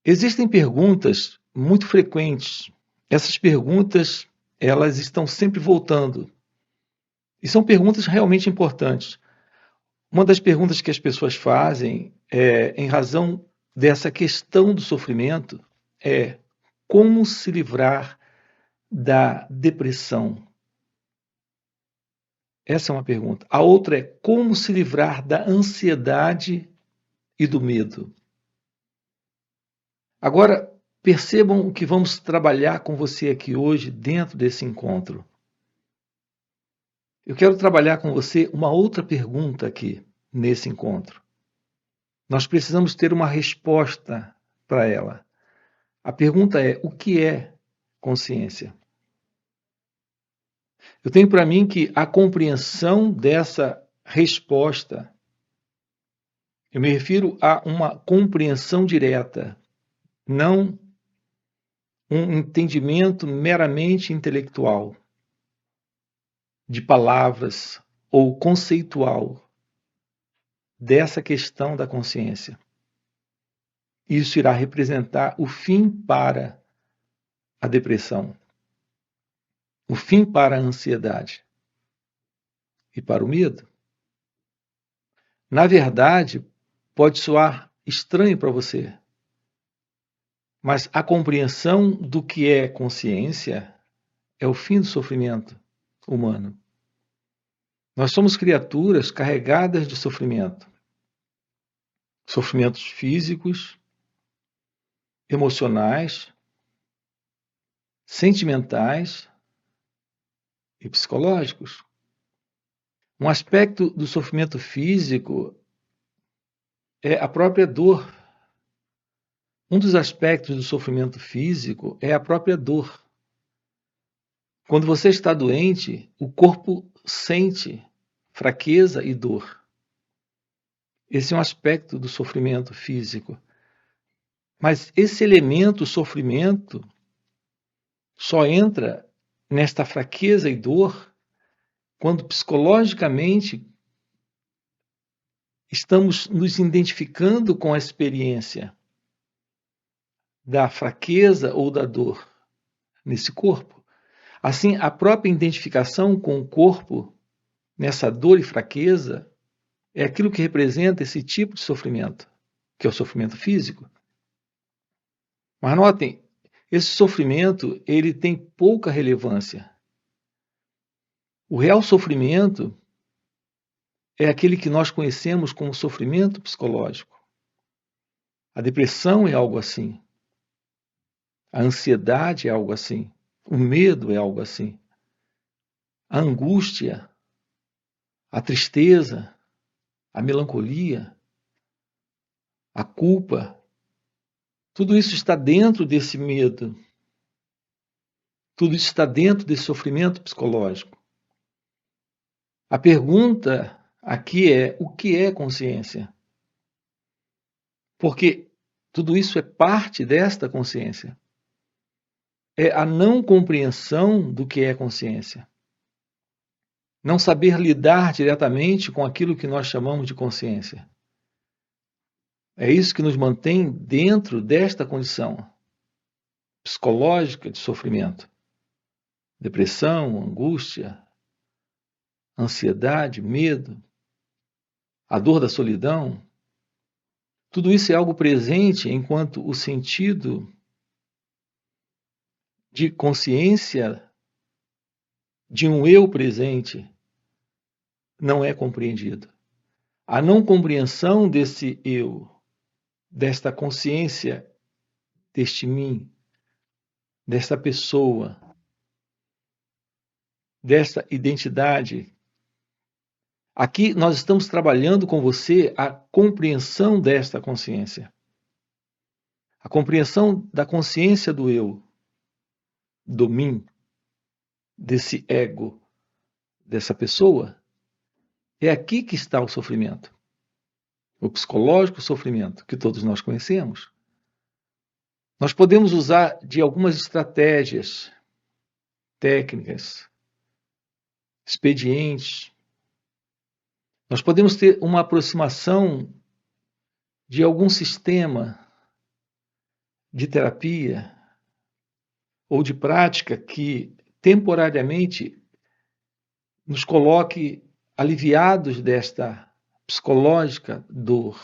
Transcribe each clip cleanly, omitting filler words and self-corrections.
Existem perguntas muito frequentes. Essas perguntas, elas estão sempre voltando. E são perguntas realmente importantes. Uma das perguntas que as pessoas fazem, em razão dessa questão do sofrimento, é como se livrar da depressão? Essa é uma pergunta. A outra é como se livrar da ansiedade e do medo? Agora, percebam o que vamos trabalhar com você aqui hoje dentro desse encontro. Eu quero trabalhar com você uma outra pergunta aqui nesse encontro. Nós precisamos ter uma resposta para ela. A pergunta é: o que é consciência? Eu tenho para mim que a compreensão dessa resposta, eu me refiro a uma compreensão direta, não um entendimento meramente intelectual, de palavras ou conceitual dessa questão da consciência. Isso irá representar o fim para a depressão, o fim para a ansiedade e para o medo. Na verdade, pode soar estranho para você, mas a compreensão do que é consciência é o fim do sofrimento humano. Nós somos criaturas carregadas de sofrimento. Sofrimentos físicos, emocionais, sentimentais e psicológicos. Um aspecto do sofrimento físico é a própria dor. Um dos aspectos do sofrimento físico é a própria dor. Quando você está doente, o corpo sente fraqueza e dor. Esse é um aspecto do sofrimento físico. Mas esse elemento, sofrimento, só entra nesta fraqueza e dor quando psicologicamente estamos nos identificando com a experiência da fraqueza ou da dor nesse corpo. Assim, a própria identificação com o corpo, nessa dor e fraqueza, é aquilo que representa esse tipo de sofrimento, que é o sofrimento físico. Mas notem, esse sofrimento ele tem pouca relevância. O real sofrimento é aquele que nós conhecemos como sofrimento psicológico. A depressão é algo assim. A ansiedade é algo assim. O medo é algo assim. A angústia, a tristeza, a melancolia, a culpa, tudo isso está dentro desse medo. Tudo isso está dentro desse sofrimento psicológico. A pergunta aqui é: o que é consciência? Porque tudo isso é parte desta consciência. É a não compreensão do que é consciência. Não saber lidar diretamente com aquilo que nós chamamos de consciência. É isso que nos mantém dentro desta condição psicológica de sofrimento. Depressão, angústia, ansiedade, medo, a dor da solidão. Tudo isso é algo presente enquanto o sentido de consciência de um eu presente não é compreendido. A não compreensão desse eu, desta consciência, deste mim, desta pessoa, desta identidade. Aqui nós estamos trabalhando com você a compreensão desta consciência. A compreensão da consciência do eu, do mim, desse ego, dessa pessoa. É aqui que está o sofrimento. O psicológico sofrimento que todos nós conhecemos. Nós podemos usar de algumas estratégias, técnicas, expedientes. Nós podemos ter uma aproximação de algum sistema de terapia ou de prática que temporariamente nos coloque aliviados desta psicológica dor,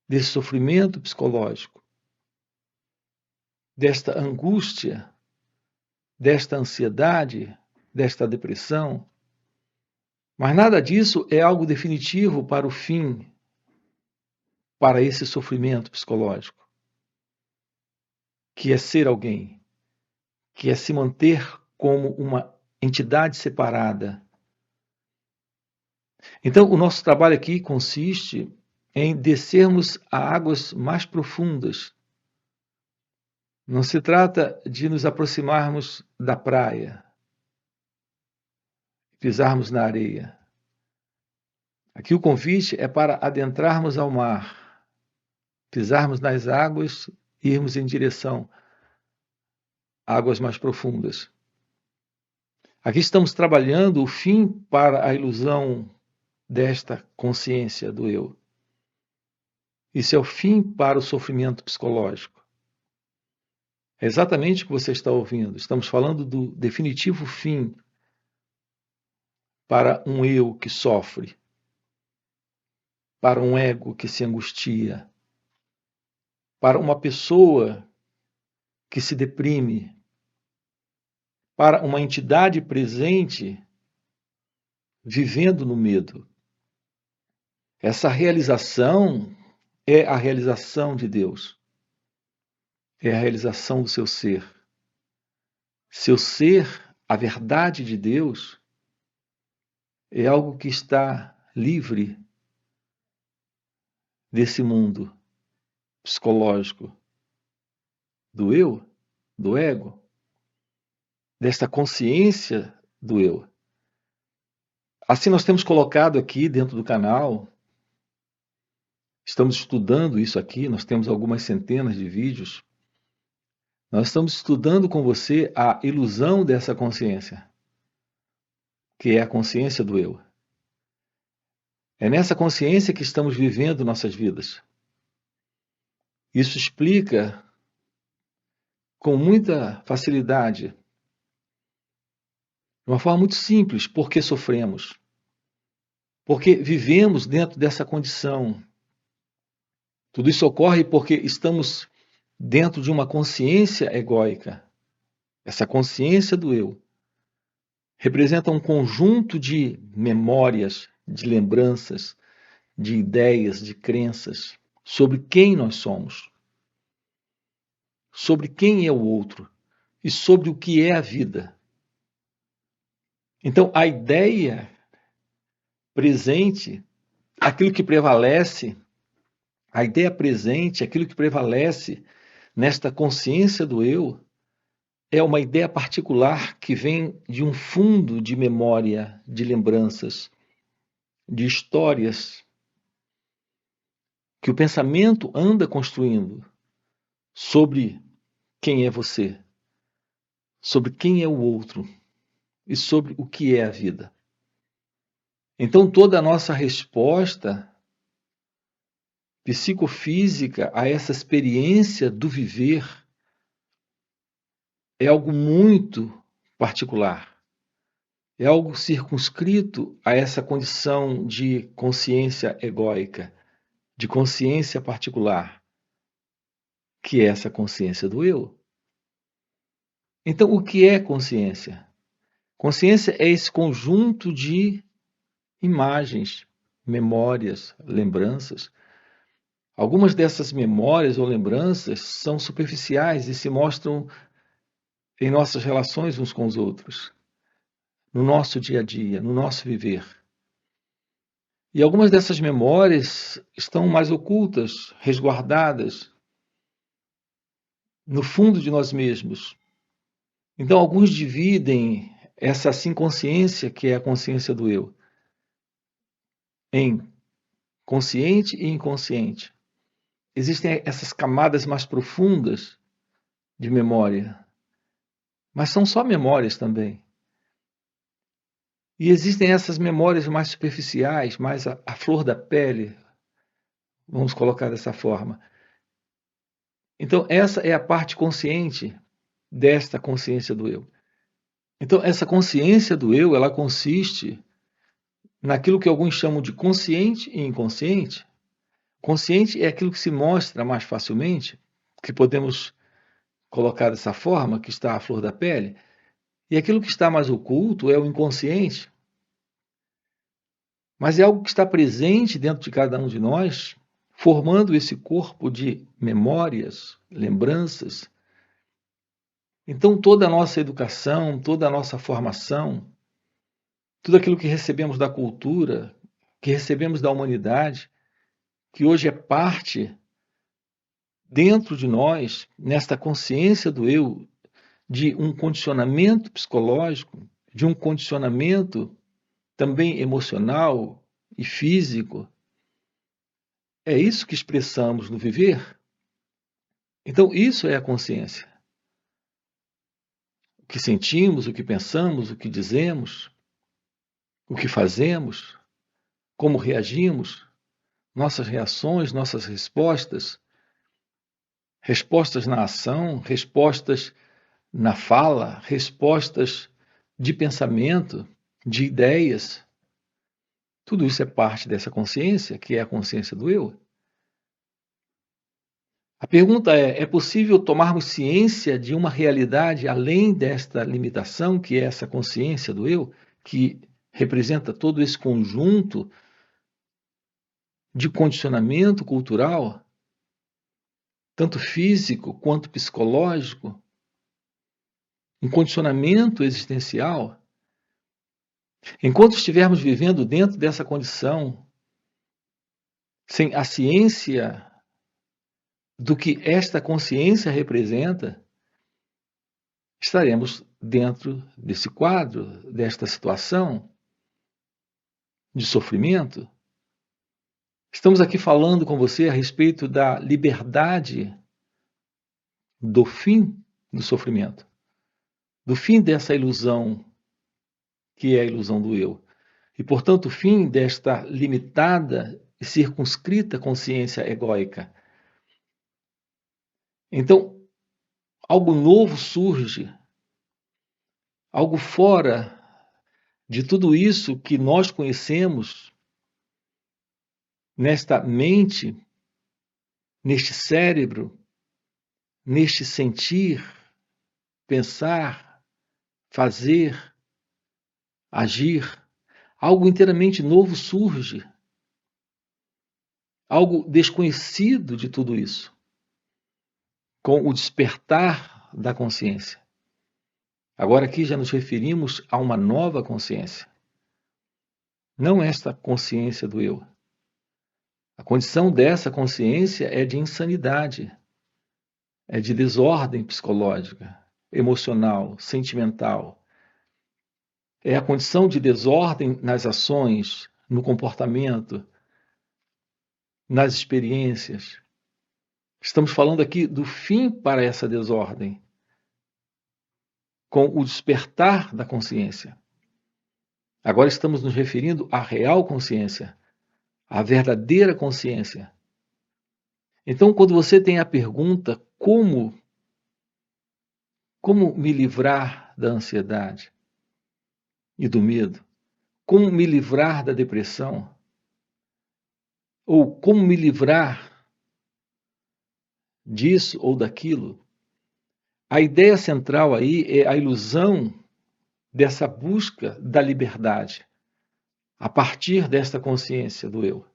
desse sofrimento psicológico, desta angústia, desta ansiedade, desta depressão. Mas nada disso é algo definitivo para o fim, para esse sofrimento psicológico, que é ser alguém, que é se manter como uma entidade separada. Então, o nosso trabalho aqui consiste em descermos a águas mais profundas. Não se trata de nos aproximarmos da praia, pisarmos na areia. Aqui o convite é para adentrarmos ao mar, pisarmos nas águas e irmos em direção a águas mais profundas. Aqui estamos trabalhando o fim para a ilusão desta consciência do eu. Isso é o fim para o sofrimento psicológico. É exatamente o que você está ouvindo. Estamos falando do definitivo fim para um eu que sofre, para um ego que se angustia, para uma pessoa que se deprime, para uma entidade presente vivendo no medo. Essa realização é a realização de Deus. É a realização do seu ser. Seu ser, a verdade de Deus, é algo que está livre desse mundo psicológico do eu, do ego, desta consciência do eu. Assim, nós temos colocado aqui dentro do canal, estamos estudando isso aqui, nós temos algumas centenas de vídeos. Nós estamos estudando com você a ilusão dessa consciência, que é a consciência do eu. É nessa consciência que estamos vivendo nossas vidas. Isso explica com muita facilidade, de uma forma muito simples, por que sofremos. Porque vivemos dentro dessa condição. Tudo isso ocorre porque estamos dentro de uma consciência egóica. Essa consciência do eu representa um conjunto de memórias, de lembranças, de ideias, de crenças sobre quem nós somos, sobre quem é o outro e sobre o que é a vida. Então, a ideia presente, aquilo que prevalece, a ideia presente, aquilo que prevalece nesta consciência do eu, é uma ideia particular que vem de um fundo de memória, de lembranças, de histórias que o pensamento anda construindo sobre quem é você, sobre quem é o outro e sobre o que é a vida. Então, toda a nossa resposta psicofísica a essa experiência do viver é algo muito particular. É algo circunscrito a essa condição de consciência egóica, de consciência particular, que é essa consciência do eu. Então, o que é consciência? Consciência é esse conjunto de imagens, memórias, lembranças. Algumas dessas memórias ou lembranças são superficiais e se mostram em nossas relações uns com os outros, no nosso dia a dia, no nosso viver. E algumas dessas memórias estão mais ocultas, resguardadas no fundo de nós mesmos. Então, alguns dividem essa assim consciência, que é a consciência do eu, em consciente e inconsciente. Existem essas camadas mais profundas de memória, mas são só memórias também. E existem essas memórias mais superficiais, mais à flor da pele, vamos colocar dessa forma, Então, essa é a parte consciente desta consciência do eu. Então, essa consciência do eu, ela consiste naquilo que alguns chamam de consciente e inconsciente. Consciente é aquilo que se mostra mais facilmente, que podemos colocar dessa forma, que está à flor da pele, e aquilo que está mais oculto é o inconsciente, mas é algo que está presente dentro de cada um de nós, formando esse corpo de memórias, lembranças. Então, toda a nossa educação, toda a nossa formação, tudo aquilo que recebemos da cultura, que recebemos da humanidade, que hoje é parte dentro de nós, nesta consciência do eu, de um condicionamento psicológico, de um condicionamento também emocional e físico. É isso que expressamos no viver. Então, isso é a consciência. O que sentimos, o que pensamos, o que dizemos, o que fazemos, como reagimos, nossas reações, nossas respostas, respostas na ação, respostas na fala, respostas de pensamento, de ideias. Tudo isso é parte dessa consciência, que é a consciência do eu. A pergunta é possível tomarmos ciência de uma realidade além desta limitação, que é essa consciência do eu, que representa todo esse conjunto de condicionamento cultural, tanto físico quanto psicológico, um condicionamento existencial? Enquanto estivermos vivendo dentro dessa condição, sem a ciência do que esta consciência representa, estaremos dentro desse quadro, desta situação de sofrimento. Estamos aqui falando com você a respeito da liberdade do fim do sofrimento, do fim dessa ilusão que é a ilusão do eu. E, portanto, o fim desta limitada e circunscrita consciência egóica. Então, algo novo surge, algo fora de tudo isso que nós conhecemos nesta mente, neste cérebro, neste sentir, pensar, fazer, agir. Algo inteiramente novo surge, algo desconhecido de tudo isso, com o despertar da consciência. Agora aqui já nos referimos a uma nova consciência, não esta consciência do eu. A condição dessa consciência é de insanidade, é de desordem psicológica, emocional, sentimental. É a condição de desordem nas ações, no comportamento, nas experiências. Estamos falando aqui do fim para essa desordem, com o despertar da consciência. Agora estamos nos referindo à real consciência, à verdadeira consciência. Então, quando você tem a pergunta como me livrar da ansiedade e do medo, como me livrar da depressão, ou como me livrar disso ou daquilo, a ideia central aí é a ilusão dessa busca da liberdade, a partir desta consciência do eu.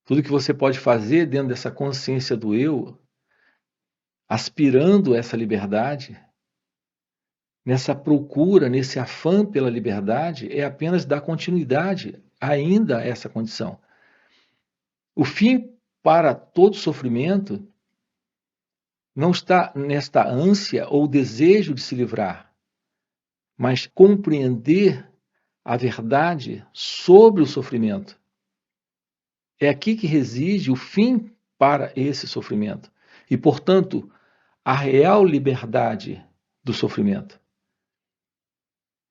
Tudo que você pode fazer dentro dessa consciência do eu, aspirando essa liberdade, nessa procura, nesse afã pela liberdade, é apenas dar continuidade ainda a essa condição. O fim para todo sofrimento não está nesta ânsia ou desejo de se livrar, mas compreender a verdade sobre o sofrimento. É aqui que reside o fim para esse sofrimento e, portanto, a real liberdade do sofrimento.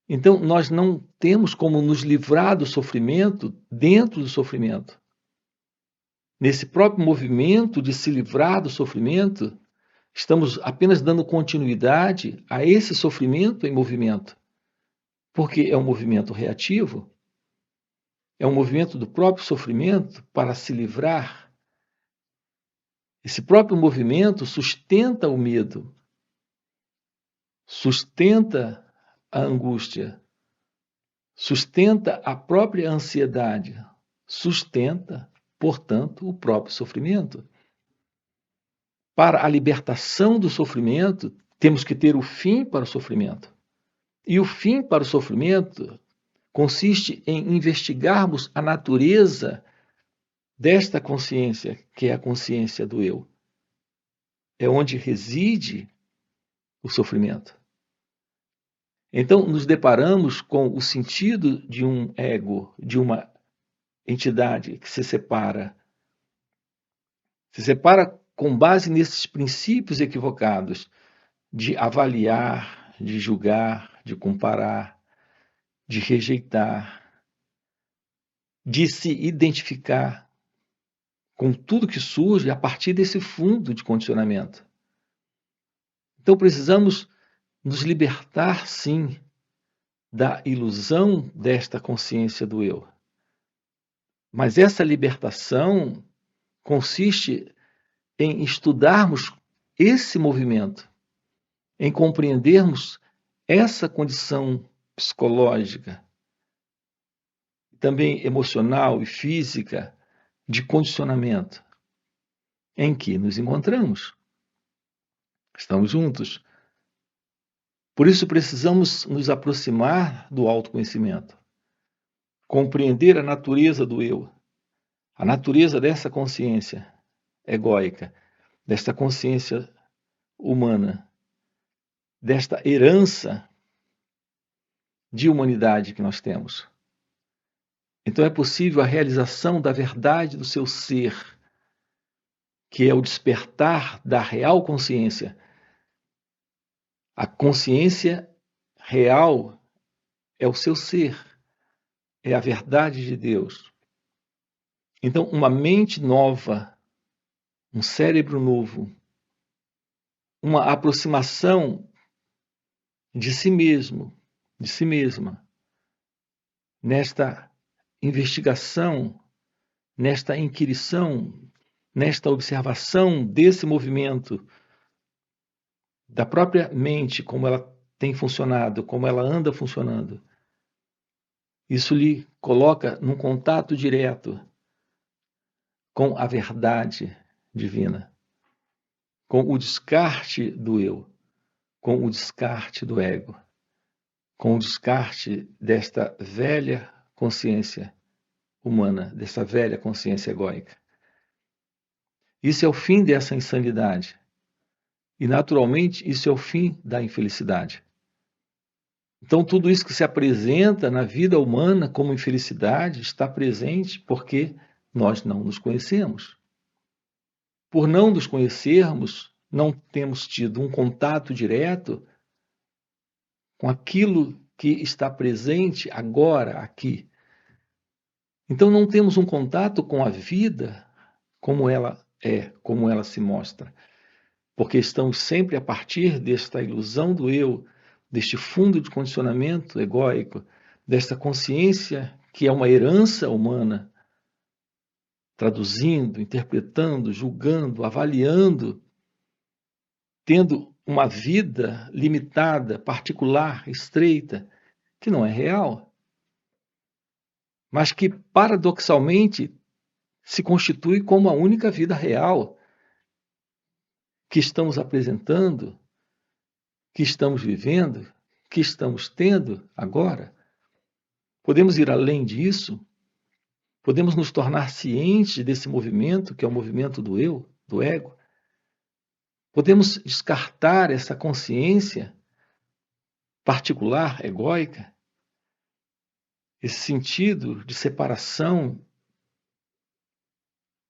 Então, nós não temos como nos livrar do sofrimento dentro do sofrimento. nesse próprio movimento de se livrar do sofrimento, estamos apenas dando continuidade a esse sofrimento em movimento, porque é um movimento reativo, é um movimento do próprio sofrimento para se livrar. Esse próprio movimento sustenta o medo, sustenta a angústia, sustenta a própria ansiedade, sustenta, portanto, o próprio sofrimento. Para a libertação do sofrimento, temos que ter o fim para o sofrimento. E o fim para o sofrimento consiste em investigarmos a natureza desta consciência, que é a consciência do eu. É onde reside o sofrimento. Então, nos deparamos com o sentido de um ego, de uma entidade que se separa. Se separa com base nesses princípios equivocados de avaliar, de julgar, de comparar, de rejeitar, de se identificar com tudo que surge a partir desse fundo de condicionamento. Então precisamos nos libertar, sim, da ilusão desta consciência do eu. Mas essa libertação consiste em estudarmos esse movimento, em compreendermos essa condição psicológica, também emocional e física, de condicionamento em que nos encontramos. Estamos juntos. Por isso precisamos nos aproximar do autoconhecimento, compreender a natureza do eu, a natureza dessa consciência egóica, desta consciência humana, desta herança de humanidade que nós temos. Então é possível a realização da verdade do seu ser, que é o despertar da real consciência. A consciência real é o seu ser, é a verdade de Deus. Então, uma mente nova, um cérebro novo, uma aproximação de si mesmo, de si mesma, nesta investigação, nesta inquirição, nesta observação desse movimento da própria mente, como ela tem funcionado, como ela anda funcionando. Isso lhe coloca num contato direto com a verdade divina, com o descarte do eu, com o descarte do ego, com o descarte desta velha consciência humana, dessa velha consciência egóica. Isso é o fim dessa insanidade. E, naturalmente, isso é o fim da infelicidade. Então, tudo isso que se apresenta na vida humana como infelicidade está presente porque nós não nos conhecemos. Por não nos conhecermos, não temos tido um contato direto com aquilo que está presente agora, aqui. Então, não temos um contato com a vida como ela é, como ela se mostra. Porque estamos sempre a partir desta ilusão do eu, deste fundo de condicionamento egóico, desta consciência que é uma herança humana, traduzindo, interpretando, julgando, avaliando, tendo uma vida limitada, particular, estreita, que não é real, mas que paradoxalmente se constitui como a única vida real que estamos apresentando, que estamos vivendo, que estamos tendo agora. Podemos ir além disso? Podemos nos tornar cientes desse movimento, que é o movimento do eu, do ego? Podemos descartar essa consciência particular, egóica? Esse sentido de separação,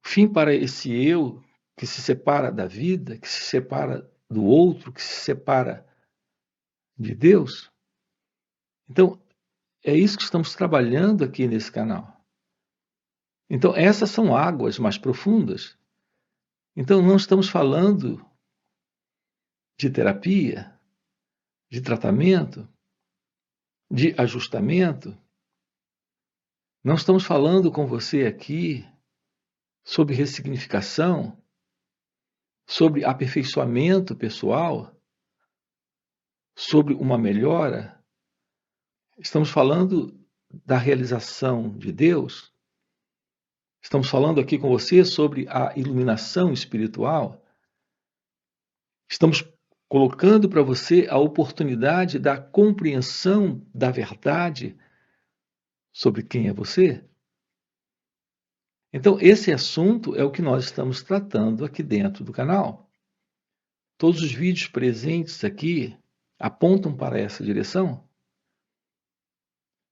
fim para esse eu que se separa da vida, que se separa do outro, que se separa de Deus? Então, é isso que estamos trabalhando aqui nesse canal. Então, essas são águas mais profundas. Então, não estamos falando de terapia, de tratamento, de ajustamento. Não estamos falando com você aqui sobre ressignificação, sobre aperfeiçoamento pessoal, sobre uma melhora. Estamos falando da realização de Deus. Estamos falando aqui com você sobre a iluminação espiritual. Estamos colocando para você a oportunidade da compreensão da verdade sobre quem é você. Então, esse assunto é o que nós estamos tratando aqui dentro do canal. Todos os vídeos presentes aqui apontam para essa direção.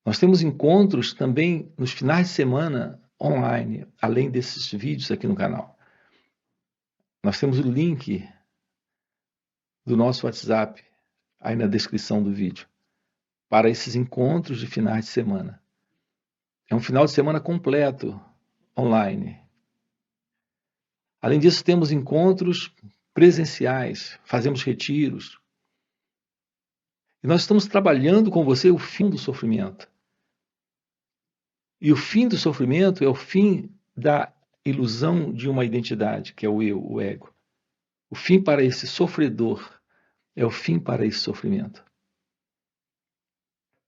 Nós temos encontros também nos finais de semana online, além desses vídeos aqui no canal. Nós temos o link do nosso WhatsApp aí na descrição do vídeo para esses encontros de finais de semana. É um final de semana completo online. Além disso, temos encontros presenciais, fazemos retiros. E nós estamos trabalhando com você o fim do sofrimento. E o fim do sofrimento é o fim da ilusão de uma identidade, que é o eu, o ego. O fim para esse sofredor é o fim para esse sofrimento.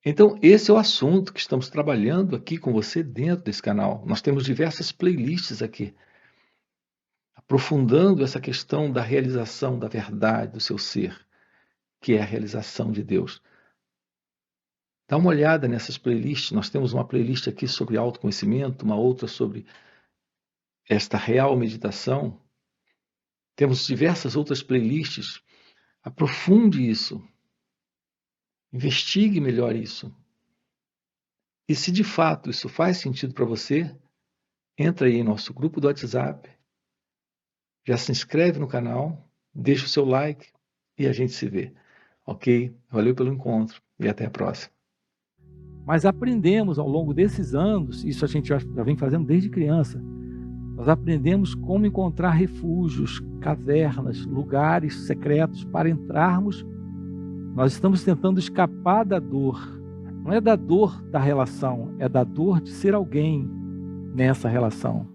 Então, esse é o assunto que estamos trabalhando aqui com você dentro desse canal. Nós temos diversas playlists aqui, aprofundando essa questão da realização da verdade do seu ser, que é a realização de Deus. Dá uma olhada nessas playlists. Nós temos uma playlist aqui sobre autoconhecimento, uma outra sobre esta real meditação. Temos diversas outras playlists. Aprofunde isso. Investigue melhor isso. E se de fato isso faz sentido para você, entra aí em nosso grupo do WhatsApp, já se inscreve no canal, deixa o seu like e a gente se vê. Ok? Valeu pelo encontro e até a próxima. Mas aprendemos ao longo desses anos, isso a gente já vem fazendo desde criança, nós aprendemos como encontrar refúgios, cavernas, lugares secretos para entrarmos. Nós estamos tentando escapar da dor. Não é da dor da relação, é da dor de ser alguém nessa relação.